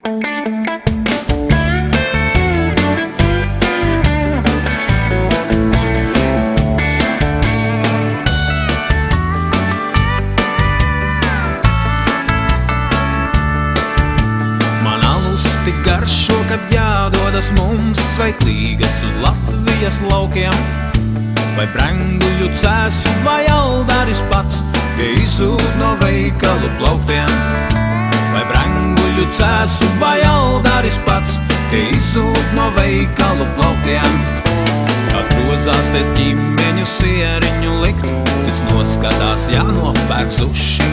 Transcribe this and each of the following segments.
Tik garšo, kad jādodas mums sveiklīgas uz Latvijas laukiem. Vai brenguļu cēsu, vai aldaris pats, tie izzūd no veikalu plauktiem. Vai brenguļu cēsu, vai aldaris pats, tie izzūd no veikalu plauktiem. Kāds grozās teiz ģimeņu sieriņu likt, cits noskatās jānopērk suši.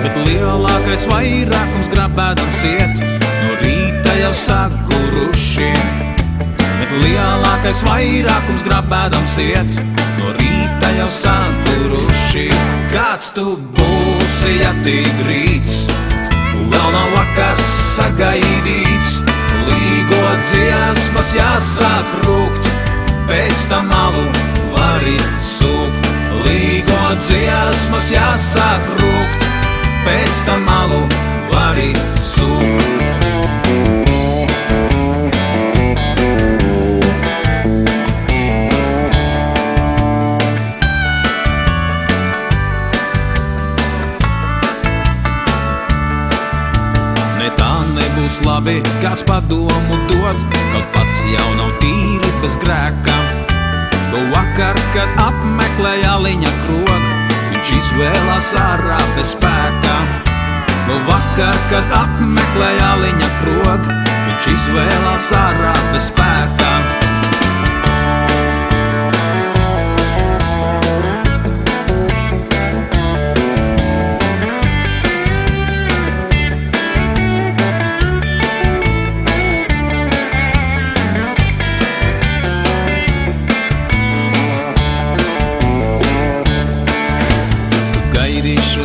Bet lielākais vairākums grabēdams iet, no rīta jau saguruši. Bet lielākais vairākums grabēdams iet, no rīta jau saguruši. Kāds tu būsi, ja tik rīts, vēl nav vakars sagaidīts. Līgo dziesmas jāsāk rūkt, pēc tam alu vari sūkt. Līgo dziesmas jāsāk rūkt, pēc tam alu vari sūkt. Ne tā nebūs labi, kāds padomu dod, kaut pats jau nav tīri bez grēka. To vakar, kad apmeklēja Aliņa krogu, viņš izvēlās ārā bez spēka. To vakar, kad apmeklēja Aliņa krogu, viņš izvēlās ārā bez spēka.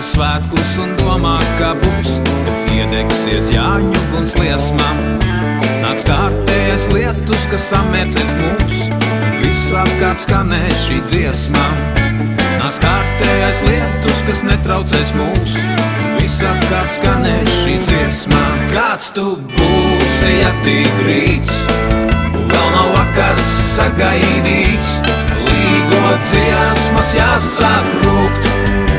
Svētkus un domā, ka būs, kad iedegsies Jāņu guns liesmām. Nāks kārtējas lietus, kas samērcēs mūs, un visapkārt skanēs šī dziesmā. Nāks kārtējas lietus, kas netraucēs mūs, un visapkārt skanēs šī dziesmā. Kāds tu būsi, ja tik rīts, vēl nav vakars sagaidīts. Līgo dziesmas jāsāk rūkt,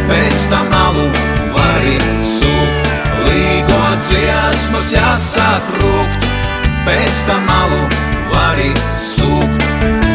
pēc tam alu vari sūkt. Līgo dziesmas jāsāk rūkt, pēc tam alu vari sūkt.